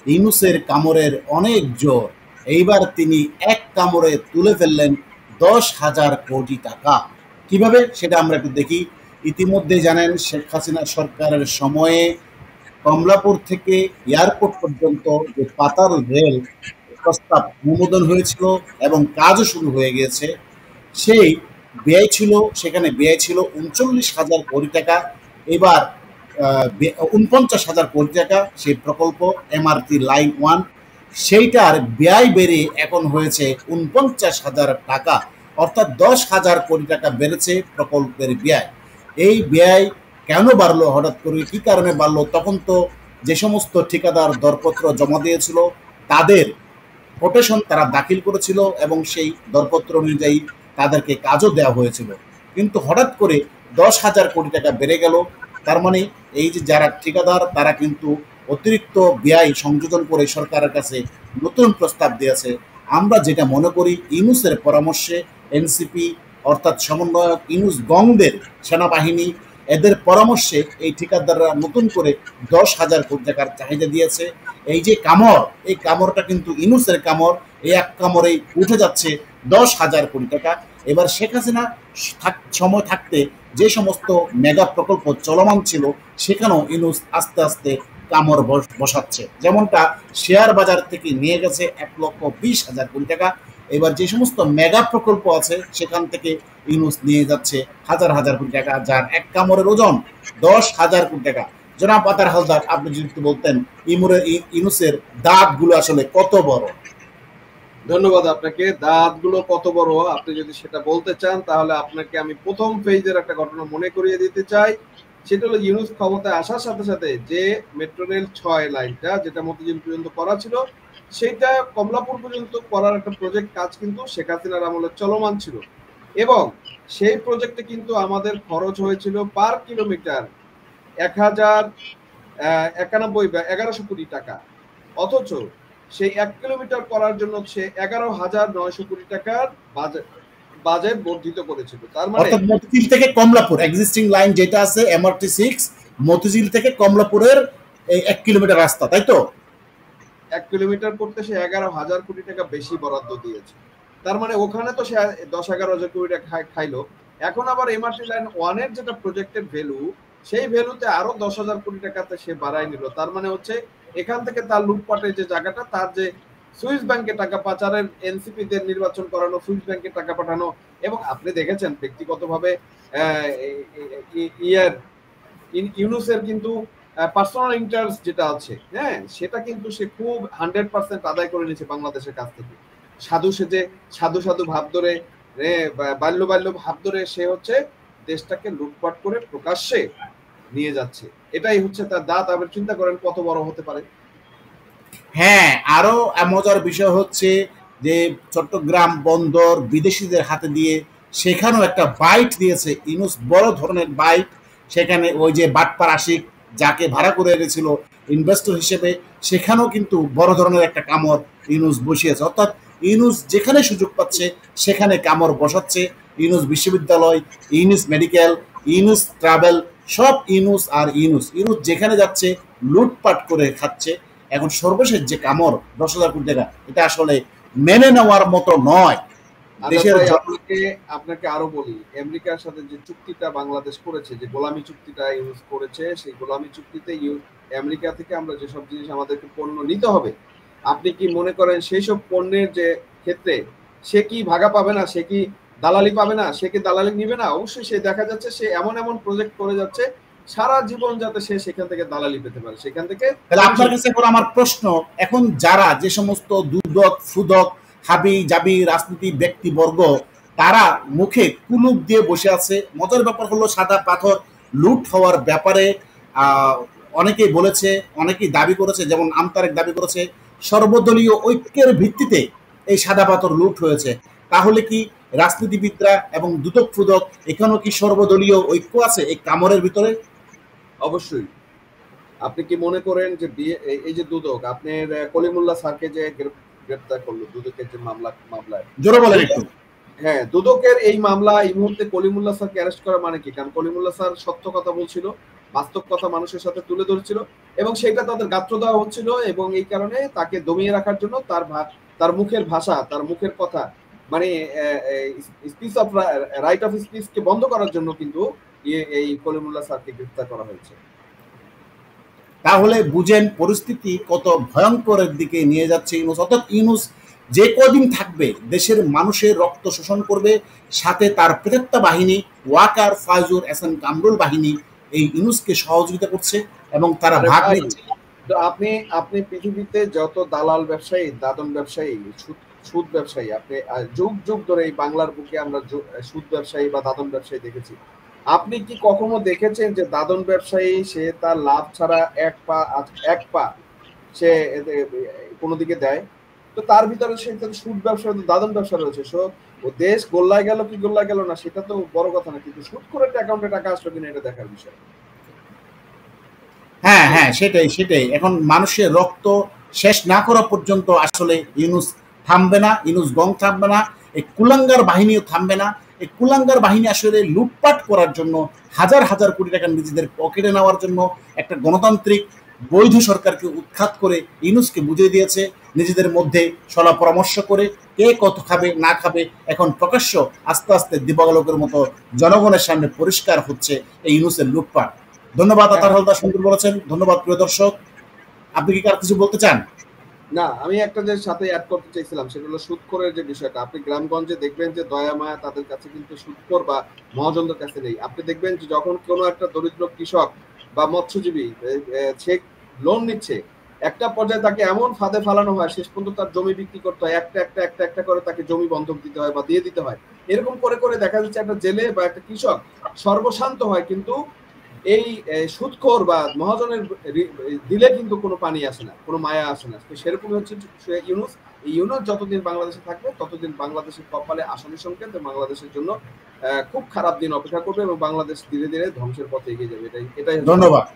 ইউনূসের কামড়ের অনেক জোর। এইবার তিনি এক কামড়ে তুলে ফেললেন ১০,০০০ কোটি টাকা। কিভাবে সেটা আমরা একটু দেখি। ইতিমধ্যে জানেন শেখ হাসিনা সরকারের সময়ে কমলাপুর থেকে এয়ারপোর্ট পর্যন্ত যে পাতাল রেল প্রস্তাব অনুমোদন হয়েছিল এবং কাজও শুরু হয়ে গিয়েছে। সেই ব্যয় ছিল, সেখানে ব্যয় ছিল ৩৯,০০০ কোটি টাকা। এবার ৪৯,০০০ কোটি টাকা সেই প্রকল্প এমআরটি লাইন 1, সেইটার ব্যয় বেড়ে এখন হয়েছে ৪৯,০০০ টাকা, অর্থাৎ ১০,০০০ কোটি টাকা বেড়েছে প্রকল্পের ব্যয়। এই ব্যয় কেন বাড়লো হঠাৎ করে, কী কারণে বাড়লো? তখন তো যে সমস্ত ঠিকাদার দরপত্র জমা দিয়েছিল তাদের কোটেশন তারা দাখিল করেছিল এবং সেই দরপত্র অনুযায়ী তাদেরকে কাজও দেওয়া হয়েছিল। কিন্তু হঠাৎ করে ১০,০০০ কোটি টাকা বেড়ে গেল। তার মানে এই যে যারা ঠিকাদার তারা কিন্তু অতিরিক্ত ব্যয় সংযোজন করে সরকারের কাছে নতুন প্রস্তাব দিয়েছে। আমরা যেটা মনে করি ইউনূসের পরামর্শে এনসিপি অর্থাৎ সমন্বয়ক ইউনূস গংদের সেনাবাহিনী এদের পরামর্শে এই ঠিকাদাররা নতুন করে ১০,০০০ কোটি টাকার চাহিদা দিয়েছে। এই যে কামড়, এই কামড়টা কিন্তু ইউনূসের কামড়। এই এক কামড়েই উঠে যাচ্ছে ১০,০০০ কোটি টাকা। এবার শেখ হাসিনা সময় থাকতে যে সমস্ত মেগা প্রকল্প চলমান ছিল সেখানেও ইউনূস আস্তে আস্তে কামড় বসাচ্ছে। যেমনটা শেয়ার বাজার থেকে নিয়ে গেছে ১,২০,০০০ কোটি টাকা। এবার যে সমস্ত মেগা প্রকল্প আছে সেখান থেকে ইউনূস নিয়ে যাচ্ছে হাজার হাজার কোটি টাকা, যার এক কামড়ের ওজন ১০,০০০ কোটি টাকা। জনাব আতার হালদার, আপনি যদি একটু বলতেন ইউনূসের দাঁতগুলো আসলে কত বড়? ধন্যবাদ আপনাকে। দাঁতগুলো কত বড় আপনি যদি সেটা বলতে চান তাহলে আপনাকে আমি প্রথম ফেজের একটা ঘটনা মনে করিয়ে দিতে চাই। সেটা হলো ইউনূস ক্ষমতায় আসার সাথে সাথে যে মেট্রো রেল ৬ লাইনটা যেটা মতিঝিল পর্যন্ত করা ছিল সেটা কমলাপুর পর্যন্ত করার একটা প্রজেক্ট কাজ কিন্তু শেখ হাসিনার আমলে চলমান ছিল এবং সেই প্রজেক্টে কিন্তু আমাদের খরচ হয়েছিল পার কিলোমিটার ১,০৯১ বা ১১০০ কোটি টাকা। অথচ সেই ১ কিলোমিটার করার জন্য সে ১১,৯০০ কোটি টাকার বাজেট বর্ধিত করেছিল। তার মানে অর্থাৎ মতিঝিল থেকে কমলাপুর এক্সিস্টিং লাইন যেটা আছে এমআরটি 6, মতিঝিল থেকে কমলাপুরের এই ১ কিলোমিটার রাস্তা, তাই তো? ১ কিলোমিটার করতে সে ১১,০০০ কোটি টাকা বেশি বরাদ্দ দিয়েছে। তার মানে ওখানে তো সে ১০-১১,০০০ কোটি টাকা খাইলো। এখন আবার এমআরটি লাইন 1 এর যেটা প্রজেক্টেড ভ্যালু সেই ভ্যালুতে আরো ১০,০০০ কোটি টাকাতে সে বাড়াই নিল। তার মানে হচ্ছে এখান থেকে তার লুটপাটের যে জায়গাটা, তার যে সুইস ব্যাংকে টাকা পাচারের, এনসিপি দের নির্বাচন করানো, সুইস ব্যাংকে টাকা পাঠানো, এবং আপনি দেখেছেন ব্যক্তিগতভাবে ইউনূসের কিন্তু পার্সোনাল ইন্টারেস্ট যেটা আছে, হ্যাঁ, সেটা কিন্তু সে খুব 100% আদায় করে নিয়েছে বাংলাদেশের কাছ থেকে। সাধু সেজে সাধু সাধু ভাব ধরে, বাল্য বাল্য ভাব ধরে সে হচ্ছে দেশটাকে লুটপাট করে প্রকাশ্যে নিয়ে যাচ্ছে। এটাই হচ্ছে তার দাঁত। আপনি চিন্তা করেন কত বড় হতে পারে। হ্যাঁ, আরো মজার বিষয় হচ্ছে যে চট্টগ্রাম বন্দর বিদেশিদের হাতে দিয়ে সেখানেও একটা বাইট দিয়েছে ইউনূস, বড় ধরনের বাইট। সেখানে ওই যে বাটপার আশিক যাকে ভাড়া করে এনেছিল ইনভেস্টর হিসেবে, সেখানেও কিন্তু বড় ধরনের একটা কামড় ইউনূস বসিয়েছে। অর্থাৎ ইউনূস যেখানে সুযোগ পাচ্ছে সেখানে কামড় বসাচ্ছে। ইউনূস বিশ্ববিদ্যালয়, ইউনূস মেডিকেল, ইউনূস ট্রাভেল, সব ইউনূস আর ইউনূস। ইউনূস যেখানে যাচ্ছে লুটপাট করে খাচ্ছে। এখন সর্বশেষ যে কামড় ১০,০০০ কোটি টাকা, এটা আসলে মেনে নেওয়ার মতো নয়। দেশের আপনাকে আরো বলি, আমেরিকার সাথে যে চুক্তিটা বাংলাদেশ করেছে, যে গোলামি চুক্তিটা ইউজ করেছে, সেই গোলামি চুক্তিতে আমেরিকা থেকে আমরা যেসব জিনিস আমাদেরকে পণ্য নিতে হবে, আপনি কি মনে করেন সেই সব পণ্যের যে ক্ষেত্রে সে কি ভাগা পাবে না? সে কি দালালি পাবে না? সে কি দালালি নিবে না? অবশ্যই সে দেখা যাচ্ছে সে এমন এমন প্রজেক্ট করে যাচ্ছে সারা জীবন যাতে সে সেখান থেকে দালালি পেতে পারে। সেখান থেকে আপনার কাছে এখন আমার প্রশ্ন, এখন যারা যে সমস্ত দুদক ফুদক হাবি জাবি রাজনীতি ব্যক্তিবর্গ তারা মুখে কুলুপ দিয়ে বসে আছে, মজার ব্যাপার হলো সাদা পাথর লুট হওয়ার ব্যাপারে অনেকেই বলেছে, অনেকেই দাবি করেছে, যেমন আমতারেক দাবি করেছে সর্বদলীয় ঐক্যের ভিত্তিতে এই সাদা পাথর লুট হয়েছে। তাহলে কি রাজনীতিবিদরা এবং দুদক ফুদক এখানেও কি সর্বদলীয় ঐক্য আছে এই কামড়ের ভিতরে? অবশ্যই। আপনি কি মনে করেন যে এই যে দুদক, আপনার কলিমুল্লাহ স্যারকে যে গ্রেপ্তার করলো দুদকের যে মামলায়, জোরে বলেন একটু। হ্যাঁ, দুদকের এই মামলা এই মুহূর্তে কলিমুল্লাহ স্যারকে অ্যারেস্ট করা মানে কি? কারণ কলিমুল্লাহ স্যার সত্য কথা বলছিল বাস্তব কথা মানুষের সাথে তুলে ধরছিল এবং সেটা তাদের গাত্র দেওয়া হচ্ছিল এবং এই কারণে তাকে দমিয়ে রাখার জন্য তার মুখের ভাষা, তার মুখের কথা মানে স্পিচ অফ রাইট অফ স্পিচকে বন্ধ করার জন্য কিন্তু এই কলিমুল্লাহ স্যারকে গ্রেফতার করা হয়েছে। তাহলে বুঝেন পরিস্থিতি কত ভয়ঙ্করের দিকে নিয়ে যাচ্ছে ইউনূস। অর্থাৎ ইউনূস যে কদিন থাকবে দেশের মানুষের রক্ত শোষণ করবে, সাথে তার প্রেতাত্মা বাহিনী ওয়াকার, ফাজুর, এহসান, কামরুল বাহিনী এই ইউনূসকে সহযোগিতা করছে এবং তারা ভাগ নিচ্ছে। আপনি পৃথিবীতে যত দালাল ব্যবসায়ী, দাদন ব্যবসায়ী, সুদ ব্যবসায়ী, আপনি যুগ যুগ ধরে এই বাংলার বুকে আমরা সুদ ব্যবসায়ী বা দাদন ব্যবসায়ী দেখেছি। আপনি কি কখনো দেখেছেন যে দাদন ব্যবসায়ী সে তার লাভ ছাড়া এক পা সে কোনো দিকে দেয়? তো তার ভিতরে সে সুদ ব্যবসা, দাদন ব্যবসা রয়েছে। ও দেশ গোল্লায় গেল কি গোল্লায় গেল না সেটা তো বড় কথা না, কিন্তু সুদ করে অ্যাকাউন্টে টাকা আসলো কিনা এটা দেখার বিষয়। হ্যাঁ হ্যাঁ, সেটাই। এখন মানুষের রক্ত শেষ না করা পর্যন্ত আসলে ইউনূস থামবে না, ইউনূস গং থামবে না, এই কুলাঙ্গার বাহিনীও থামবে না। এই কুলাঙ্গার বাহিনী আসলে লুটপাট করার জন্য, হাজার হাজার কোটি টাকা নিজেদের পকেটে নেওয়ার জন্য একটা গণতান্ত্রিক বৈধ সরকারকে উৎখাত করে ইউনূসকে বুঝিয়ে দিয়েছে। নিজেদের মধ্যে সলা পরামর্শ করে কে কত খাবে না খাবে এখন প্রকাশ্য আস্তে আস্তে দিবালোকের মতো জনগণের সামনে পরিষ্কার হচ্ছে এই ইউনূসের লুটপাট। ধন্যবাদ আতার হালদার, সুন্দর বলেছেন। ধন্যবাদ প্রিয় দর্শক। আপনি কি আর কিছু বলতে চান? না, আমি একটা যে সাথে অ্যাড করতে চাইছিলাম সেটা হলো সুদখোরের যে বিষয়টা। আপনি গ্রামগঞ্জে দেখবেন যে দয়া মায়া তাদের কাছে কিন্তু সুদখোর বা মহাজনদের কাছে নেই। আপনি দেখবেন যে যখন কোনো একটা দরিদ্র কৃষক বা মৎস্যজীবী সে লোন নিচ্ছে, একটা পর্যায়ে তাকে এমন ফাঁদে ফালানো হয় শেষ পর্যন্ত তার জমি বিক্রি করতে হয়, একটা করে তাকে জমি বন্ধক দিতে হয় বা দিয়ে দিতে হয়। এরকম করে করে দেখা যাচ্ছে একটা জেলে বা একটা কৃষক সর্বশান্ত হয়, কিন্তু এই সুদখোর বা মহাজনের দিলে কিন্তু কোনো পানি আসে না, কোনো মায়া আসে না। তো সেরকম হচ্ছে ইউনূস। এই ইউনূস যতদিন বাংলাদেশে থাকবে ততদিন বাংলাদেশের কপালে আসামি সংকেত বাংলাদেশের জন্য খুব খারাপ দিন অপেক্ষা করবে এবং বাংলাদেশ ধীরে ধীরে ধ্বংসের পথে এগিয়ে যাবে। এটাই। ধন্যবাদ।